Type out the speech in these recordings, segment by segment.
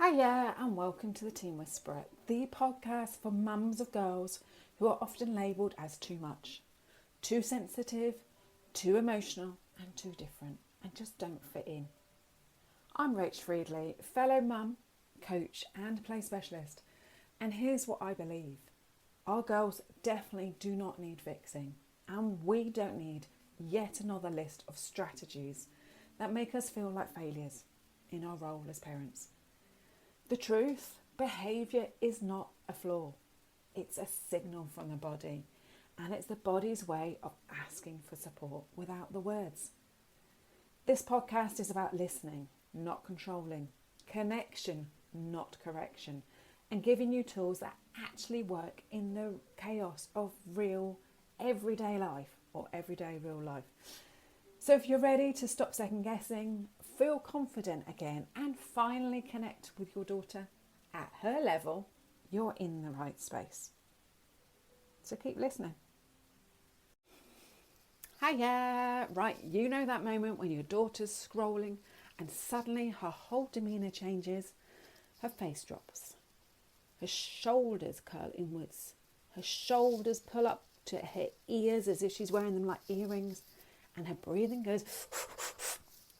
Hiya and welcome to the Teen Whisperer, the podcast for mums of girls who are often labelled as too much, too sensitive, too emotional and too different and just don't fit in. I'm Rach Friedley, fellow mum, coach and play specialist, and here's what I believe. Our girls definitely do not need fixing, and we don't need yet another list of strategies that make us feel like failures in our role as parents. The truth, behaviour is not a flaw. It's a signal from the body, and it's the body's way of asking for support without the words. This podcast is about listening, not controlling, connection, not correction, and giving you tools that actually work in the chaos of real everyday life or everyday real life. So if you're ready to stop second guessing, feel confident again and finally connect with your daughter at her level, you're in the right space. So keep listening. Hiya! Right, you know that moment when your daughter's scrolling and suddenly her whole demeanour changes. Her face drops. Her shoulders curl inwards. Her shoulders pull up to her ears as if she's wearing them like earrings. And her breathing goes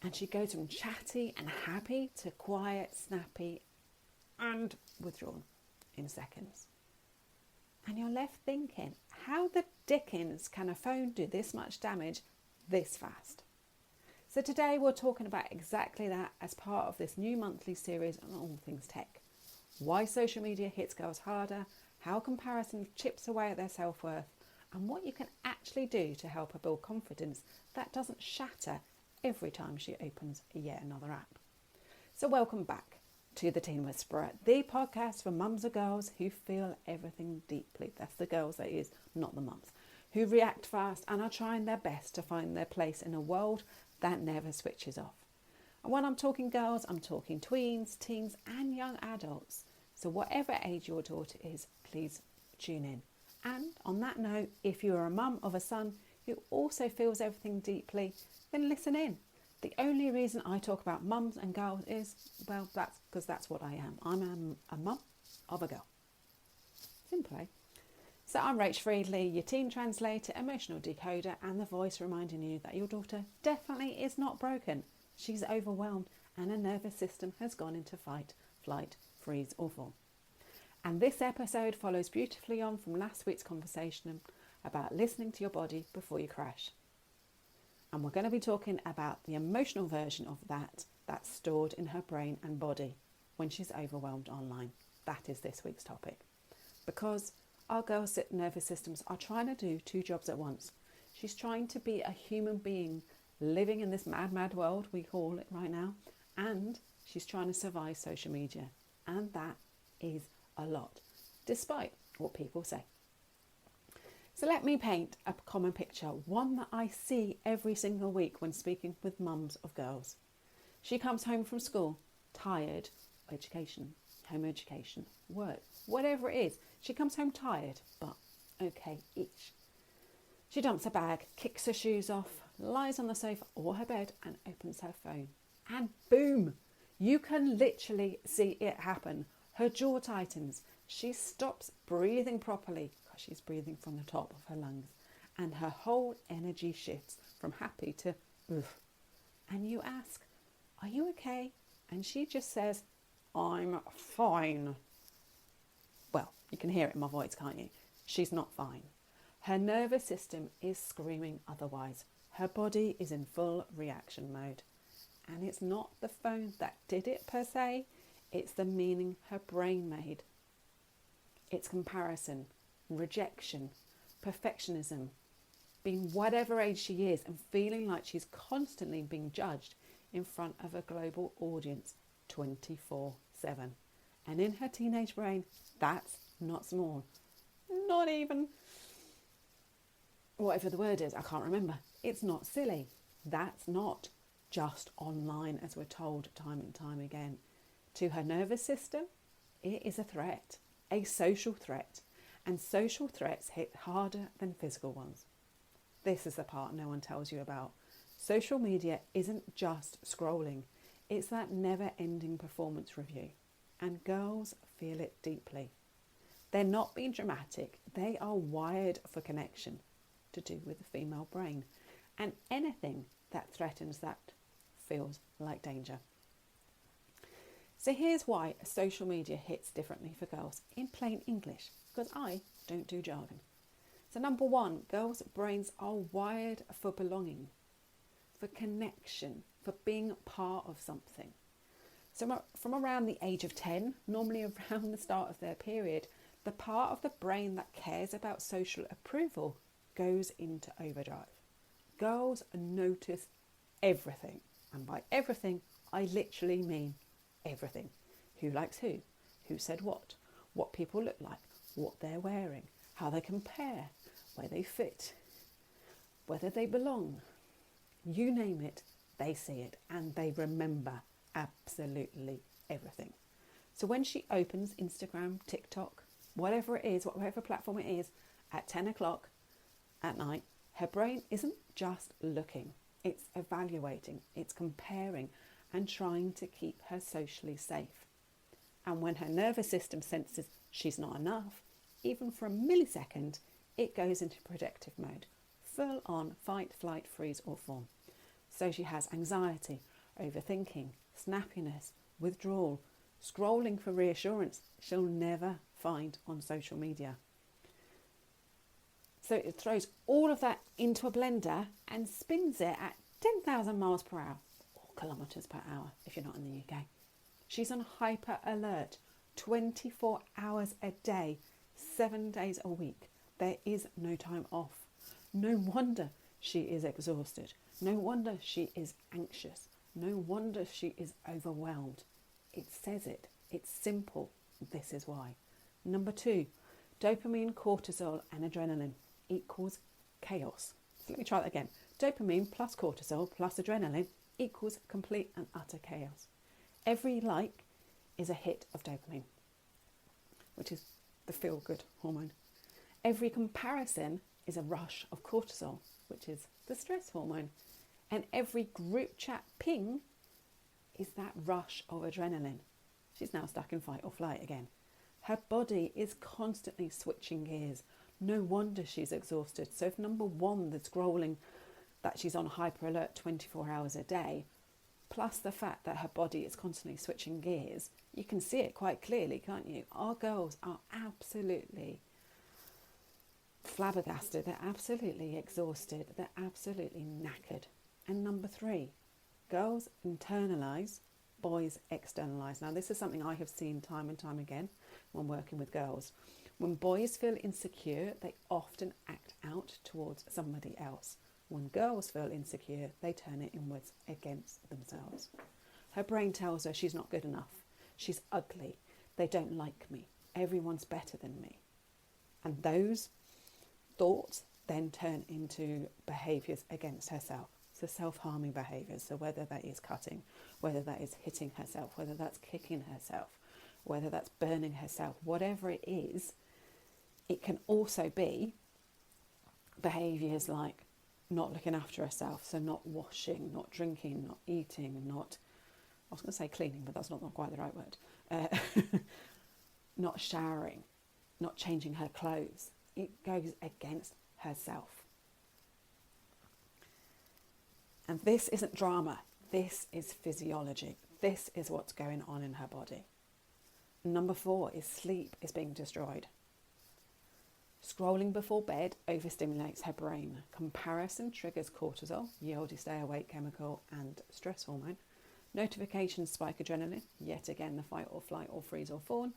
and she goes from chatty and happy to quiet, snappy and withdrawn in seconds. And you're left thinking, how the dickens can a phone do this much damage this fast? So today we're talking about exactly that as part of this new monthly series on all things tech. Why social media hits girls harder, how comparison chips away at their self-worth, and what you can actually do to help her build confidence that doesn't shatter every time she opens yet another app. So welcome back to the Teen Whisperer, the podcast for mums or girls who feel everything deeply. That's the girls, that is, not the mums, who react fast and are trying their best to find their place in a world that never switches off. And when I'm talking girls, I'm talking tweens, teens and young adults. So whatever age your daughter is, please tune in. And on that note, if you're a mum of a son who also feels everything deeply, then listen in. The only reason I talk about mums and girls is, well, that's because that's what I am. I'm a mum of a girl. Simply. So I'm Rach Friedley, your teen translator, emotional decoder, and the voice reminding you that your daughter definitely is not broken. She's overwhelmed and her nervous system has gone into fight, flight, freeze or fall. And this episode follows beautifully on from last week's conversation about listening to your body before you crash. And we're going to be talking about the emotional version of that that's stored in her brain and body when she's overwhelmed online. That is this week's topic. Because our girls' nervous systems are trying to do two jobs at once. She's trying to be a human being living in this mad world we call it right now. And she's trying to survive social media. And that is a lot, despite what people say. So let me paint a common picture, one that I see every single week when speaking with mums of girls. She comes home from school, tired, education, home education, work, whatever it is. She comes home tired, but okay-ish. She dumps her bag, kicks her shoes off, lies on the sofa or her bed and opens her phone. And boom, you can literally see it happen. Her jaw tightens. She stops breathing properly because she's breathing from the top of her lungs. And her whole energy shifts from happy to ugh. And you ask, are you okay? And she just says, I'm fine. Well, you can hear it in my voice, can't you? She's not fine. Her nervous system is screaming otherwise. Her body is in full reaction mode. And it's not the phone that did it per se. It's the meaning her brain made. It's comparison, rejection, perfectionism, being whatever age she is and feeling like she's constantly being judged in front of a global audience 24/7. And in her teenage brain, that's not small. Not even, whatever the word is, I can't remember. It's not silly. That's not just online, as we're told time and time again. To her nervous system, it is a threat, a social threat, and social threats hit harder than physical ones. This is the part no one tells you about. Social media isn't just scrolling, it's that never-ending performance review. and girls feel it deeply. They're not being dramatic. They are wired for connection, to do with the female brain. And anything that threatens that feels like danger. So here's why social media hits differently for girls in plain English, because I don't do jargon. So number one, girls' brains are wired for belonging, for connection, for being part of something. So from around the age of 10, normally around the start of their period, the part of the brain that cares about social approval goes into overdrive. Girls notice everything. And by everything, I literally mean everything. Who likes who said what people look like, what they're wearing, how they compare, where they fit, whether they belong. You name it, they see it, and they remember absolutely everything. So when she opens Instagram, TikTok, whatever it is, whatever platform it is, at 10 o'clock at night, her brain isn't just looking, it's evaluating, it's comparing and trying to keep her socially safe. And when her nervous system senses she's not enough, even for a millisecond, it goes into protective mode, full on fight, flight, freeze or fawn. So she has anxiety, overthinking, snappiness, withdrawal, scrolling for reassurance she'll never find on social media. So it throws all of that into a blender and spins it at 10,000 miles per hour, or kilometres per hour if you're not in the UK. She's on hyper alert 24 hours a day, 7 days a week. There is no time off. No wonder she is exhausted. No wonder she is anxious. No wonder she is overwhelmed. It says it. It's simple. This is why. Number two, dopamine, cortisol and adrenaline equals chaos. So let me try that again. Dopamine plus cortisol plus adrenaline equals complete and utter chaos. Every like is a hit of dopamine, which is the feel-good hormone. Every comparison is a rush of cortisol, which is the stress hormone. And every group chat ping is that rush of adrenaline. She's now stuck in fight or flight again. Her body is constantly switching gears. No wonder she's exhausted. So if number one, the scrolling, that she's on hyper alert 24 hours a day, plus the fact that her body is constantly switching gears, you can see it quite clearly, can't you? Our girls are absolutely flabbergasted. They're absolutely exhausted. They're absolutely knackered. And number three, girls internalise, boys externalise. Now, this is something I have seen time and time again when working with girls. When boys feel insecure, they often act out towards somebody else. When girls feel insecure, they turn it inwards against themselves. Her brain tells her she's not good enough. She's ugly. They don't like me. Everyone's better than me. And those thoughts then turn into behaviours against herself. So self-harming behaviours. So whether that is cutting, whether that is hitting herself, whether that's kicking herself, whether that's burning herself, whatever it is, it can also be behaviours like not looking after herself. So not washing, not drinking, not eating, not, I was going to say cleaning, but that's not quite the right word. Not showering, not changing her clothes. It goes against herself. And this isn't drama. This is physiology. This is what's going on in her body. Number four is sleep is being destroyed. Scrolling before bed overstimulates her brain. Comparison triggers cortisol, yield stay awake chemical and stress hormone. Notifications spike adrenaline, yet again the fight or flight or freeze or fawn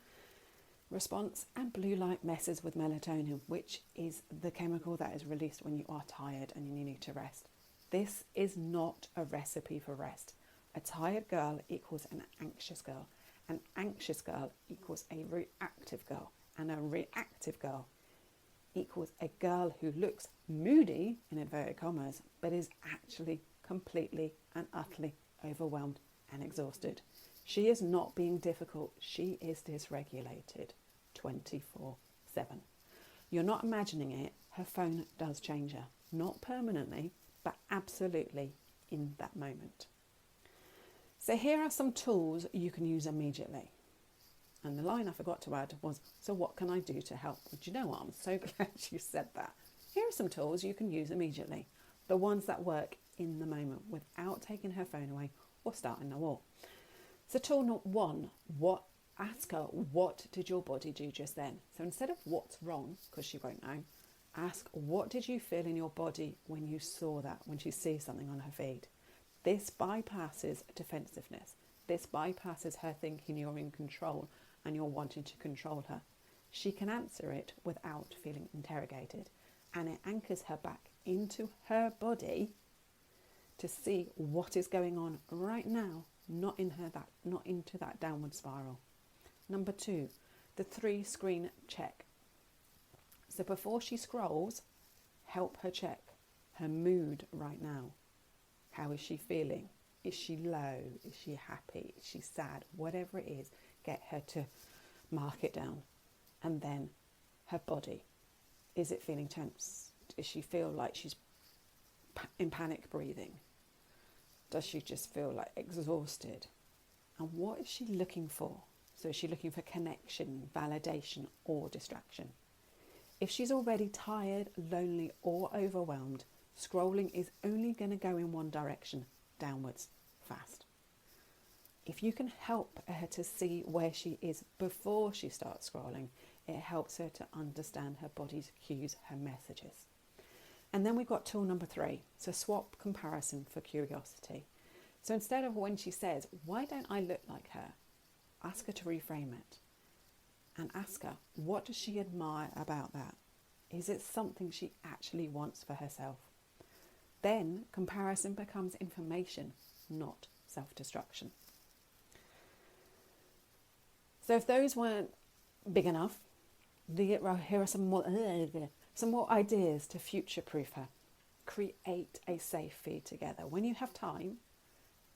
response. And blue light messes with melatonin, which is the chemical that is released when you are tired and you need to rest. This is not a recipe for rest. A tired girl equals an anxious girl. An anxious girl equals a reactive girl. And a reactive girl equals a girl who looks moody, in inverted commas, but is actually completely and utterly overwhelmed and exhausted. She is not being difficult. She is dysregulated 24/7. You're not imagining it. Her phone does change her. Not permanently, but absolutely in that moment. So here are some tools you can use immediately. And the line I forgot to add was, so what can I do to help? Do you know what? I'm so glad you said that. Here are some tools you can use immediately. The ones that work in the moment without taking her phone away or starting a war. So tool 1, ask her, what did your body do just then? So instead of what's wrong, because she won't know, ask, what did you feel in your body when you saw that, when she sees something on her feed? This bypasses defensiveness. This bypasses her thinking you're in control and you're wanting to control her. She can answer it without feeling interrogated, and it anchors her back into her body to see what is going on right now, not into that downward spiral. Number 2, the 3 screen check. So before she scrolls, help her check her mood right now. How is she feeling? Is she low? Is she happy? Is she sad? Whatever it is, get her to mark it down. And then her body. Is it feeling tense? Does she feel like she's in panic breathing? Does she just feel like exhausted? And what is she looking for? So is she looking for connection, validation, or distraction? If she's already tired, lonely, or overwhelmed, scrolling is only going to go in one direction, downwards, fast. If you can help her to see where she is before she starts scrolling, it helps her to understand her body's cues, her messages. And then we've got tool number 3, so swap comparison for curiosity. So instead of when she says, why don't I look like her? Ask her to reframe it. And ask her, what does she admire about that? Is it something she actually wants for herself? Then comparison becomes information, not self-destruction. So if those weren't big enough, here are some more ideas to future-proof her. Create a safe feed together. When you have time,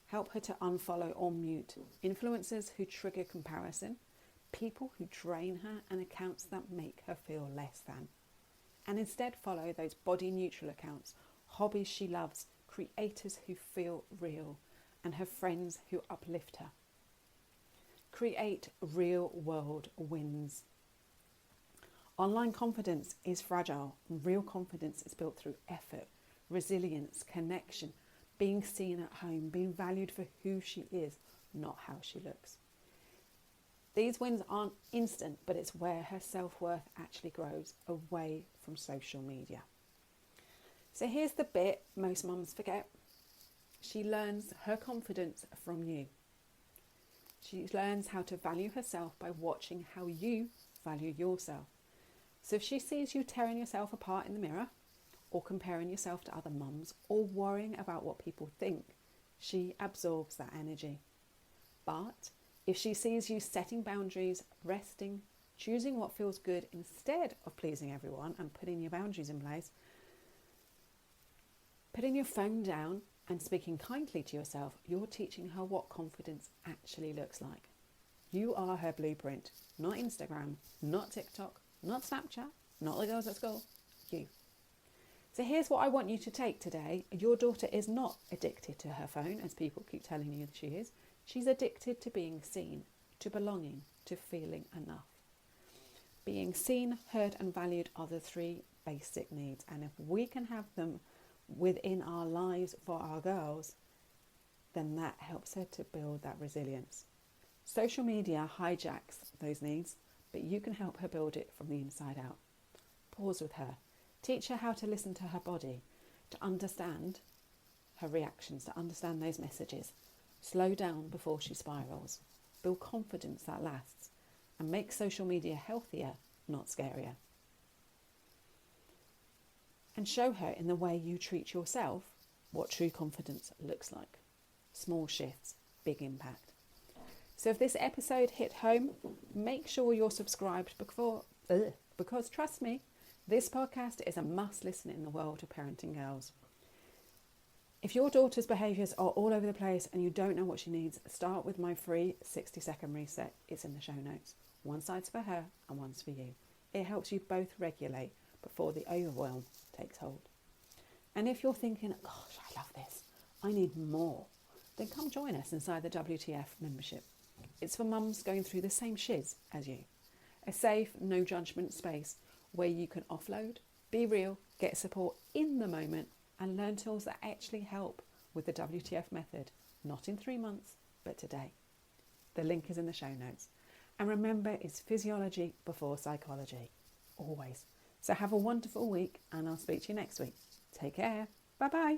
help her to unfollow or mute influencers who trigger comparison, people who drain her, and accounts that make her feel less than. And instead follow those body neutral accounts, hobbies she loves, creators who feel real, and her friends who uplift her. Create real world wins. Online confidence is fragile. Real confidence is built through effort, resilience, connection, being seen at home, being valued for who she is, not how she looks. These wins aren't instant, but it's where her self-worth actually grows, away from social media. So here's the bit most mums forget. She learns her confidence from you. She learns how to value herself by watching how you value yourself. So if she sees you tearing yourself apart in the mirror, or comparing yourself to other mums, or worrying about what people think, she absorbs that energy. But if she sees you setting boundaries, resting, choosing what feels good instead of pleasing everyone and putting your boundaries in place, putting your phone down and speaking kindly to yourself, you're teaching her what confidence actually looks like. You are her blueprint, not Instagram, not TikTok, not Snapchat, not the girls at school, you. So here's what I want you to take today. Your daughter is not addicted to her phone, as people keep telling you that she is. She's addicted to being seen, to belonging, to feeling enough. Being seen, heard and valued are the 3 basic needs. And if we can have them within our lives for our girls, then that helps her to build that resilience. Social media hijacks those needs, but you can help her build it from the inside out. Pause with her. Teach her how to listen to her body, to understand her reactions, to understand those messages. Slow down before she spirals. Build confidence that lasts, and make social media healthier, not scarier. And show her in the way you treat yourself what true confidence looks like. Small shifts, big impact. So if this episode hit home, make sure you're subscribed because trust me, this podcast is a must listen in the world of parenting girls. If your daughter's behaviours are all over the place and you don't know what she needs, start with my free 60-second reset. It's in the show notes. One side's for her and one's for you. It helps you both regulate before the overwhelm takes hold. And if you're thinking, gosh, I love this, I need more, then come join us inside the WTF membership. It's for mums going through the same shiz as you. A safe, no judgment space where you can offload, be real, get support in the moment, and learn tools that actually help with the WTF method, not in 3 months, but today. The link is in the show notes. And remember, it's physiology before psychology, always. So have a wonderful week, and I'll speak to you next week. Take care. Bye-bye.